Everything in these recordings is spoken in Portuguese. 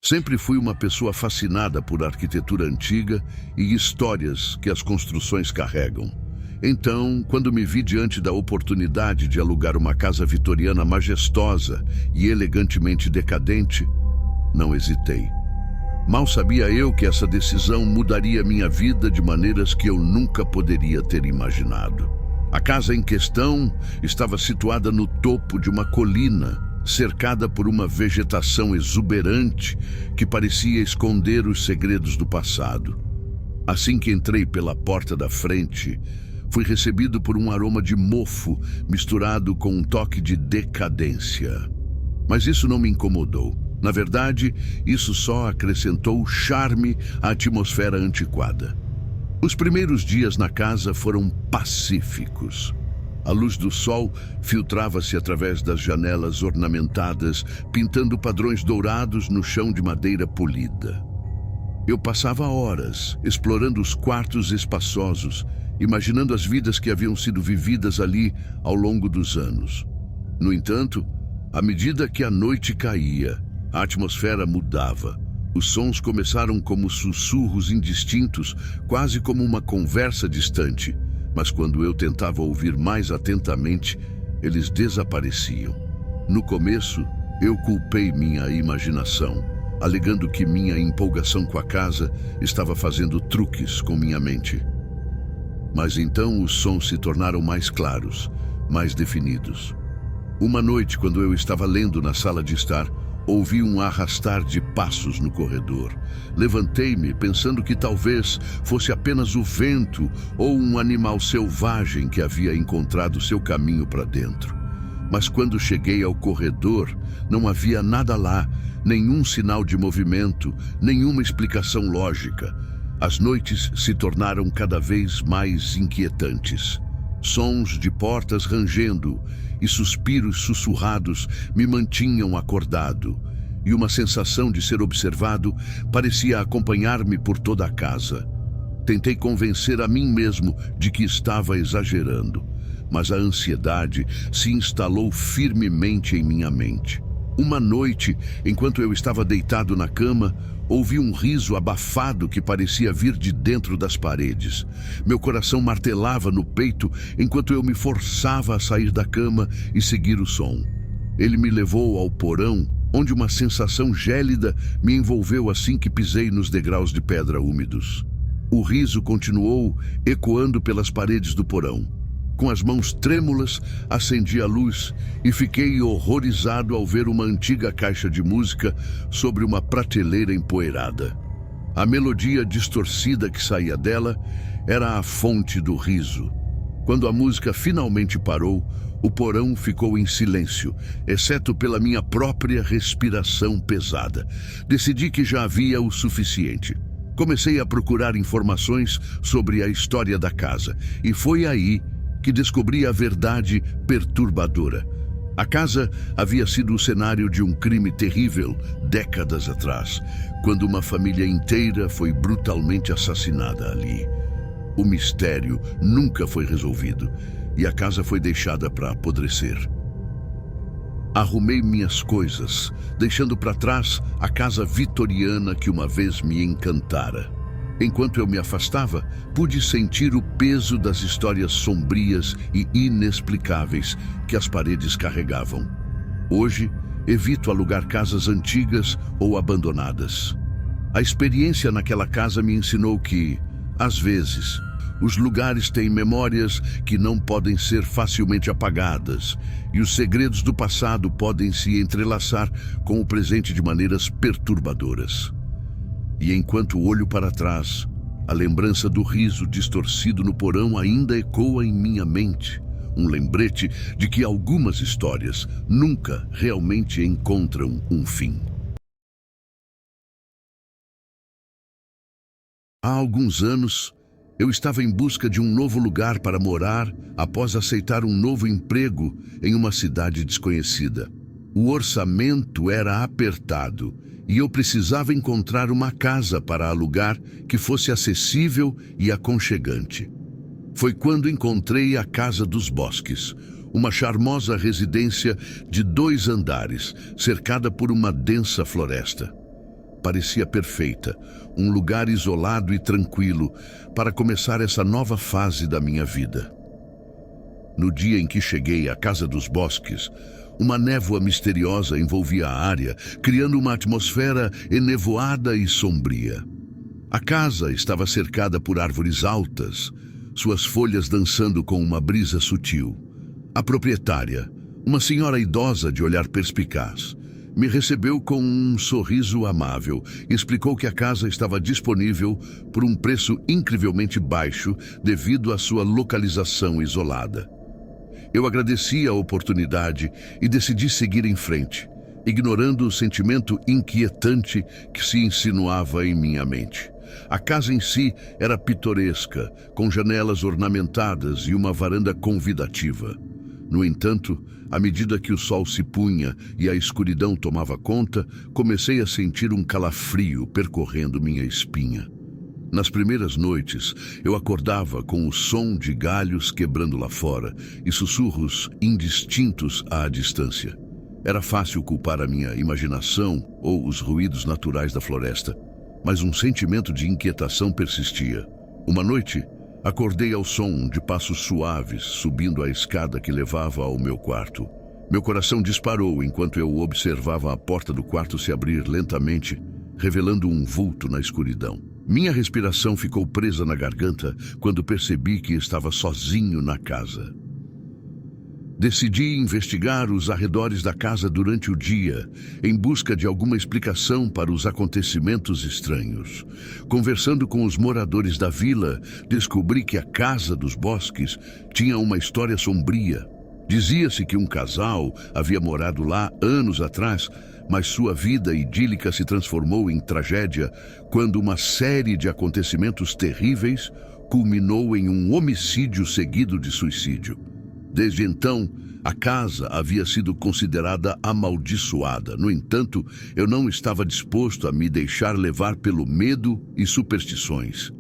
Sempre fui uma pessoa fascinada por arquitetura antiga e histórias que as construções carregam. Então, quando me vi diante da oportunidade de alugar uma casa vitoriana majestosa e elegantemente decadente, não hesitei. Mal sabia eu que essa decisão mudaria minha vida de maneiras que eu nunca poderia ter imaginado. A casa em questão estava situada no topo de uma colina, cercada por uma vegetação exuberante que parecia esconder os segredos do passado. Assim que entrei pela porta da frente, fui recebido por um aroma de mofo misturado com um toque de decadência. Mas isso não me incomodou. Na verdade, isso só acrescentou charme à atmosfera antiquada. Os primeiros dias na casa foram pacíficos. A luz do sol filtrava-se através das janelas ornamentadas, pintando padrões dourados no chão de madeira polida. Eu passava horas explorando os quartos espaçosos, imaginando as vidas que haviam sido vividas ali ao longo dos anos. No entanto, à medida que a noite caía, a atmosfera mudava. Os sons começaram como sussurros indistintos, quase como uma conversa distante. Mas quando eu tentava ouvir mais atentamente, eles desapareciam. No começo, eu culpei minha imaginação, alegando que minha empolgação com a casa estava fazendo truques com minha mente. Mas então os sons se tornaram mais claros, mais definidos. Uma noite, quando eu estava lendo na sala de estar, ouvi um arrastar de passos no corredor. Levantei-me, pensando que talvez fosse apenas o vento ou um animal selvagem que havia encontrado seu caminho para dentro. Mas quando cheguei ao corredor, não havia nada lá, nenhum sinal de movimento, nenhuma explicação lógica. As noites se tornaram cada vez mais inquietantes. Sons de portas rangendo e suspiros sussurrados me mantinham acordado, e uma sensação de ser observado parecia acompanhar-me por toda a casa. Tentei convencer a mim mesmo de que estava exagerando, mas a ansiedade se instalou firmemente em minha mente. Uma noite, enquanto eu estava deitado na cama, ouvi um riso abafado que parecia vir de dentro das paredes. Meu coração martelava no peito enquanto eu me forçava a sair da cama e seguir o som. Ele me levou ao porão, onde uma sensação gélida me envolveu assim que pisei nos degraus de pedra úmidos. O riso continuou ecoando pelas paredes do porão. Com as mãos trêmulas, acendi a luz e fiquei horrorizado ao ver uma antiga caixa de música sobre uma prateleira empoeirada. A melodia distorcida que saía dela era a fonte do riso. Quando a música finalmente parou, o porão ficou em silêncio, exceto pela minha própria respiração pesada. Decidi que já havia o suficiente. Comecei a procurar informações sobre a história da casa, e foi aí que descobri a verdade perturbadora. A casa havia sido o cenário de um crime terrível décadas atrás, quando uma família inteira foi brutalmente assassinada ali. O mistério nunca foi resolvido e a casa foi deixada para apodrecer. Arrumei minhas coisas, deixando para trás a casa vitoriana que uma vez me encantara. Enquanto eu me afastava, pude sentir o peso das histórias sombrias e inexplicáveis que as paredes carregavam. Hoje, evito alugar casas antigas ou abandonadas. A experiência naquela casa me ensinou que, às vezes, os lugares têm memórias que não podem ser facilmente apagadas, e os segredos do passado podem se entrelaçar com o presente de maneiras perturbadoras. E enquanto olho para trás, a lembrança do riso distorcido no porão ainda ecoa em minha mente, um lembrete de que algumas histórias nunca realmente encontram um fim. Há alguns anos, eu estava em busca de um novo lugar para morar após aceitar um novo emprego em uma cidade desconhecida. O orçamento era apertado e eu precisava encontrar uma casa para alugar que fosse acessível e aconchegante. Foi quando encontrei a Casa dos Bosques, uma charmosa residência de 2 andares, cercada por uma densa floresta. parecia perfeita, um lugar isolado e tranquilo para começar essa nova fase da minha vida. No dia em que cheguei à Casa dos Bosques, uma névoa misteriosa envolvia a área, criando uma atmosfera enevoada e sombria. A casa estava cercada por árvores altas, suas folhas dançando com uma brisa sutil. A proprietária, uma senhora idosa de olhar perspicaz, me recebeu com um sorriso amável e explicou que a casa estava disponível por um preço incrivelmente baixo devido à sua localização isolada. Eu agradeci a oportunidade e decidi seguir em frente, ignorando o sentimento inquietante que se insinuava em minha mente. A casa em si era pitoresca, com janelas ornamentadas e uma varanda convidativa. No entanto, à medida que o sol se punha e a escuridão tomava conta, comecei a sentir um calafrio percorrendo minha espinha. Nas primeiras noites, eu acordava com o som de galhos quebrando lá fora e sussurros indistintos à distância. Era fácil culpar a minha imaginação ou os ruídos naturais da floresta, mas um sentimento de inquietação persistia. Uma noite, acordei ao som de passos suaves subindo a escada que levava ao meu quarto. Meu coração disparou enquanto eu observava a porta do quarto se abrir lentamente, revelando um vulto na escuridão. Minha respiração ficou presa na garganta quando percebi que estava sozinho na casa. Decidi investigar os arredores da casa durante o dia, em busca de alguma explicação para os acontecimentos estranhos. Conversando com os moradores da vila, descobri que a Casa dos Bosques tinha uma história sombria. Dizia-se que um casal havia morado lá anos atrás, mas sua vida idílica se transformou em tragédia quando uma série de acontecimentos terríveis culminou em um homicídio seguido de suicídio. Desde então, a casa havia sido considerada amaldiçoada. No entanto, eu não estava disposto a me deixar levar pelo medo e superstições.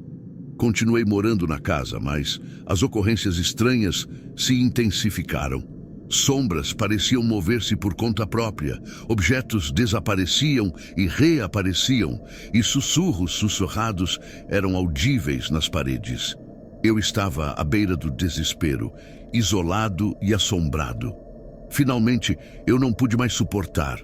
Continuei morando na casa, mas as ocorrências estranhas se intensificaram. Sombras pareciam mover-se por conta própria, objetos desapareciam e reapareciam, e sussurros sussurrados eram audíveis nas paredes. Eu estava à beira do desespero, isolado e assombrado. Finalmente, eu não pude mais suportar.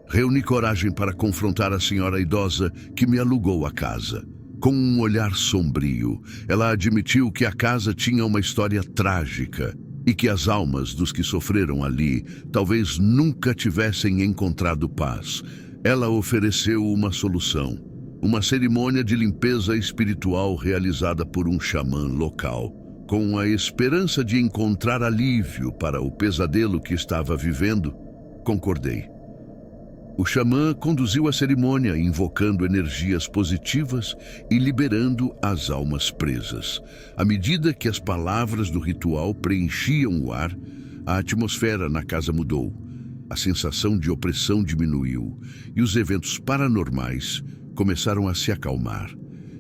Reuni coragem para confrontar a senhora idosa que me alugou a casa. Com um olhar sombrio, ela admitiu que a casa tinha uma história trágica e que as almas dos que sofreram ali talvez nunca tivessem encontrado paz. Ela ofereceu uma solução, uma cerimônia de limpeza espiritual realizada por um xamã local, com a esperança de encontrar alívio para o pesadelo que estava vivendo. Concordei. O xamã conduziu a cerimônia, invocando energias positivas e liberando as almas presas. À medida que as palavras do ritual preenchiam o ar, a atmosfera na casa mudou. A sensação de opressão diminuiu e os eventos paranormais começaram a se acalmar.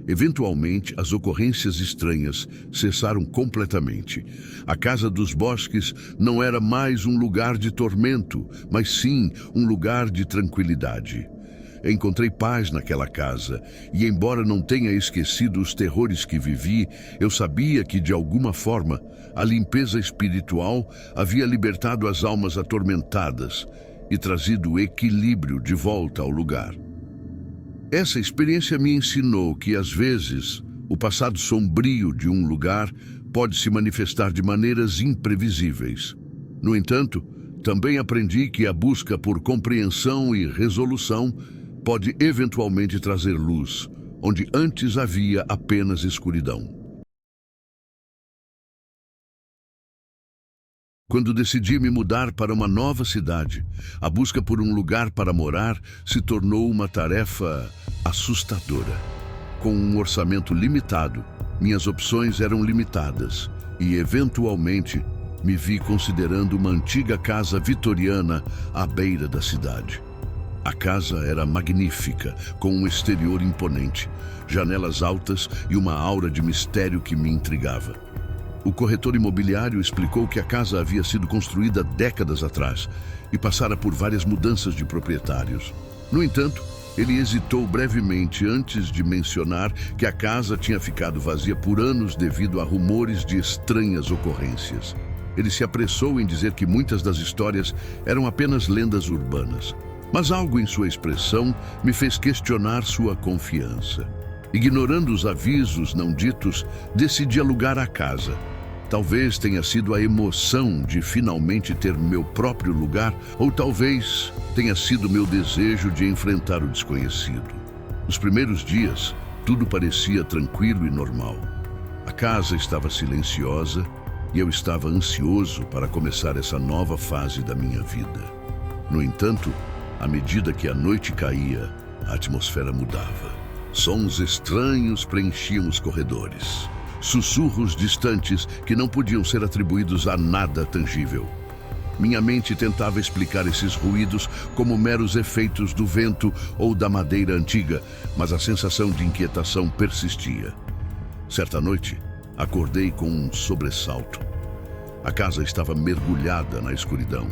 Eventualmente, as ocorrências estranhas cessaram completamente. A Casa dos Bosques não era mais um lugar de tormento, mas sim um lugar de tranquilidade. Encontrei paz naquela casa, e embora não tenha esquecido os terrores que vivi, eu sabia que, de alguma forma, a limpeza espiritual havia libertado as almas atormentadas e trazido o equilíbrio de volta ao lugar. Essa experiência me ensinou que, às vezes, o passado sombrio de um lugar pode se manifestar de maneiras imprevisíveis. No entanto, também aprendi que a busca por compreensão e resolução pode eventualmente trazer luz, onde antes havia apenas escuridão. Quando decidi me mudar para uma nova cidade, a busca por um lugar para morar se tornou uma tarefa assustadora. Com um orçamento limitado, minhas opções eram limitadas e, eventualmente, me vi considerando uma antiga casa vitoriana à beira da cidade. A casa era magnífica, com um exterior imponente, janelas altas e uma aura de mistério que me intrigava. O corretor imobiliário explicou que a casa havia sido construída décadas atrás e passara por várias mudanças de proprietários. No entanto, Ele hesitou brevemente antes de mencionar que a casa tinha ficado vazia por anos devido a rumores de estranhas ocorrências. Ele se apressou em dizer que muitas das histórias eram apenas lendas urbanas, mas algo em sua expressão me fez questionar sua confiança. Ignorando os avisos não ditos, decidi alugar a casa. Talvez tenha sido a emoção de finalmente ter meu próprio lugar, ou talvez tenha sido meu desejo de enfrentar o desconhecido. Nos primeiros dias, tudo parecia tranquilo e normal. A casa estava silenciosa e eu estava ansioso para começar essa nova fase da minha vida. No entanto, à medida que a noite caía, a atmosfera mudava. Sons estranhos preenchiam os corredores. Sussurros distantes que não podiam ser atribuídos a nada tangível. Minha mente tentava explicar esses ruídos como meros efeitos do vento ou da madeira antiga, mas a sensação de inquietação persistia. Certa noite, acordei com um sobressalto. A casa estava mergulhada na escuridão,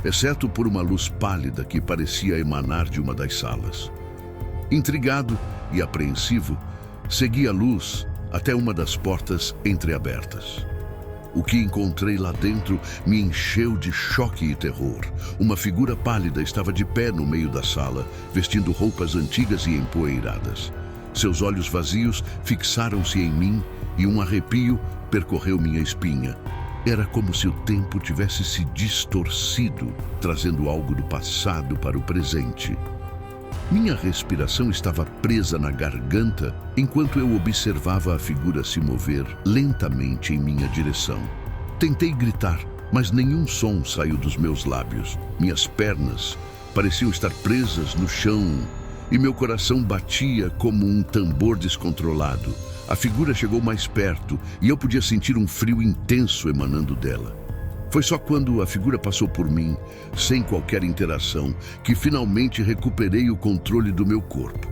exceto por uma luz pálida que parecia emanar de uma das salas. Intrigado e apreensivo, segui a luz até uma das portas entreabertas. O que encontrei lá dentro me encheu de choque e terror. Uma figura pálida estava de pé no meio da sala, vestindo roupas antigas e empoeiradas. Seus olhos vazios fixaram-se em mim e um arrepio percorreu minha espinha. Era como se o tempo tivesse se distorcido, trazendo algo do passado para o presente. Minha respiração estava presa na garganta enquanto eu observava a figura se mover lentamente em minha direção. Tentei gritar, mas nenhum som saiu dos meus lábios. Minhas pernas pareciam estar presas no chão e meu coração batia como um tambor descontrolado. A figura chegou mais perto e eu podia sentir um frio intenso emanando dela. Foi só quando a figura passou por mim, sem qualquer interação, que finalmente recuperei o controle do meu corpo.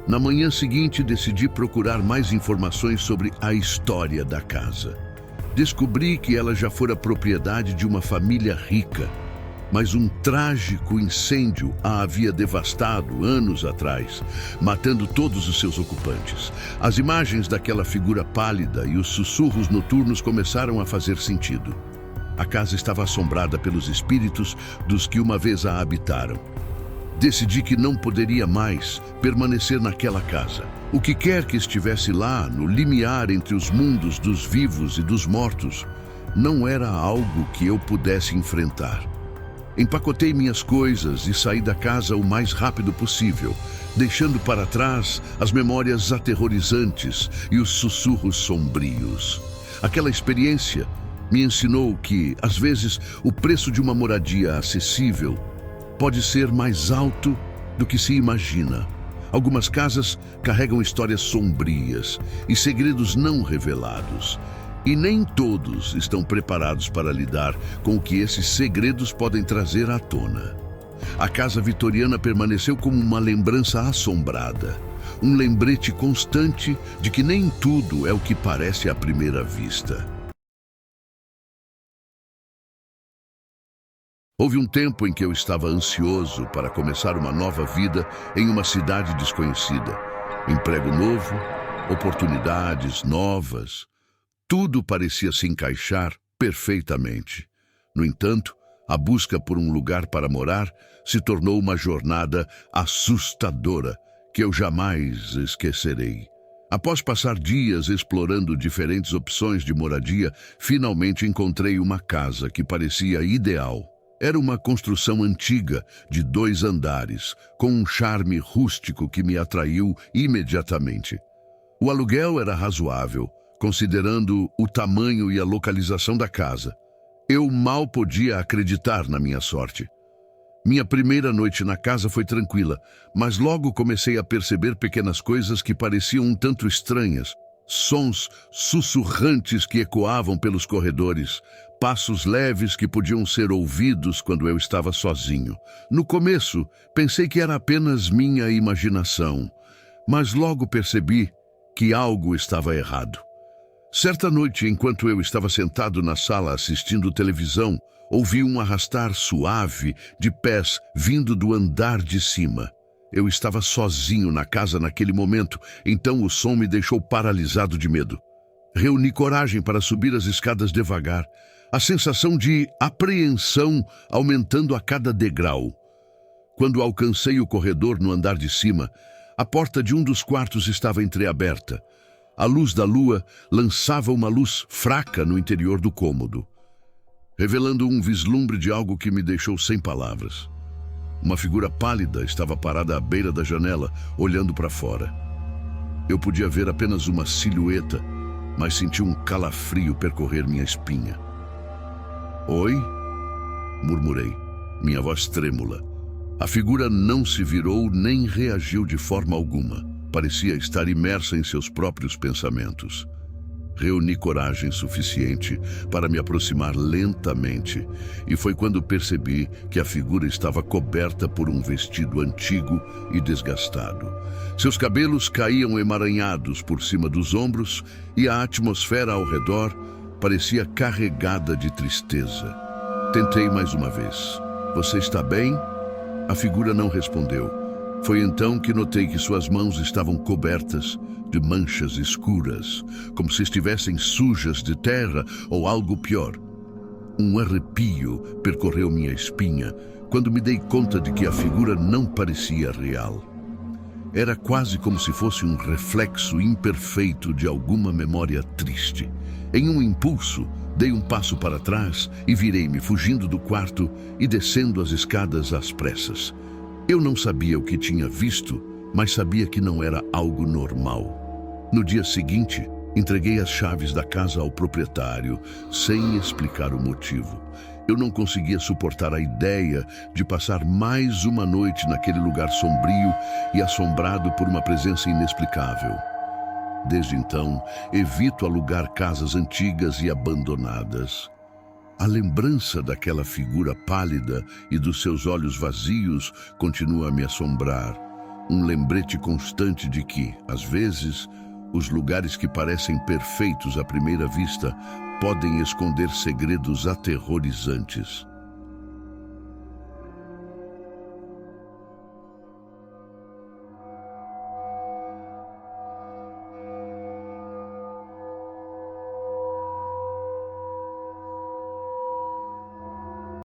Na manhã seguinte, decidi procurar mais informações sobre a história da casa. Descobri que ela já fora propriedade de uma família rica, mas um trágico incêndio a havia devastado anos atrás, matando todos os seus ocupantes. As imagens daquela figura pálida e os sussurros noturnos começaram a fazer sentido. A casa estava assombrada pelos espíritos dos que uma vez a habitaram. Decidi que não poderia mais permanecer naquela casa. O que quer que estivesse lá, no limiar entre os mundos dos vivos e dos mortos, não era algo que eu pudesse enfrentar. Empacotei minhas coisas e saí da casa o mais rápido possível, deixando para trás as memórias aterrorizantes e os sussurros sombrios. Aquela experiência me ensinou que, às vezes, o preço de uma moradia acessível pode ser mais alto do que se imagina. Algumas casas carregam histórias sombrias e segredos não revelados, e nem todos estão preparados para lidar com o que esses segredos podem trazer à tona. A casa vitoriana permaneceu como uma lembrança assombrada, um lembrete constante de que nem tudo é o que parece à primeira vista. Houve um tempo em que eu estava ansioso para começar uma nova vida em uma cidade desconhecida. Emprego novo, oportunidades novas, tudo parecia se encaixar perfeitamente. No entanto, a busca por um lugar para morar se tornou uma jornada assustadora que eu jamais esquecerei. Após passar dias explorando diferentes opções de moradia, finalmente encontrei uma casa que parecia ideal. Era uma construção antiga, de 2 andares, com um charme rústico que me atraiu imediatamente. O aluguel era razoável, considerando o tamanho e a localização da casa. Eu mal podia acreditar na minha sorte. Minha primeira noite na casa foi tranquila, mas logo comecei a perceber pequenas coisas que pareciam um tanto estranhas. Sons sussurrantes que ecoavam pelos corredores, passos leves que podiam ser ouvidos quando eu estava sozinho. No começo, pensei que era apenas minha imaginação, mas logo percebi que algo estava errado. Certa noite, enquanto eu estava sentado na sala assistindo televisão, ouvi um arrastar suave de pés vindo do andar de cima. Eu estava sozinho na casa naquele momento, então o som me deixou paralisado de medo. Reuni coragem para subir as escadas devagar, a sensação de apreensão aumentando a cada degrau. Quando alcancei o corredor no andar de cima, a porta de um dos quartos estava entreaberta. A luz da lua lançava uma luz fraca no interior do cômodo, revelando um vislumbre de algo que me deixou sem palavras. Uma figura pálida estava parada à beira da janela, olhando para fora. Eu podia ver apenas uma silhueta, mas senti um calafrio percorrer minha espinha. "Oi?" murmurei, minha voz trêmula. A figura não se virou nem reagiu de forma alguma. Parecia estar imersa em seus próprios pensamentos. Reuni coragem suficiente para me aproximar lentamente, e foi quando percebi que a figura estava coberta por um vestido antigo e desgastado. Seus cabelos caíam emaranhados por cima dos ombros e a atmosfera ao redor parecia carregada de tristeza. Tentei mais uma vez. "Você está bem?" A figura não respondeu. Foi então que notei que suas mãos estavam cobertas de manchas escuras, como se estivessem sujas de terra ou algo pior. Um arrepio percorreu minha espinha quando me dei conta de que a figura não parecia real. Era quase como se fosse um reflexo imperfeito de alguma memória triste. Em um impulso, dei um passo para trás e virei-me fugindo do quarto e descendo as escadas às pressas. Eu não sabia o que tinha visto, mas sabia que não era algo normal. No dia seguinte, entreguei as chaves da casa ao proprietário, sem explicar o motivo. Eu não conseguia suportar a ideia de passar mais uma noite naquele lugar sombrio e assombrado por uma presença inexplicável. Desde então, evito alugar casas antigas e abandonadas. A lembrança daquela figura pálida e dos seus olhos vazios continua a me assombrar. Um lembrete constante de que, às vezes, os lugares que parecem perfeitos à primeira vista podem esconder segredos aterrorizantes.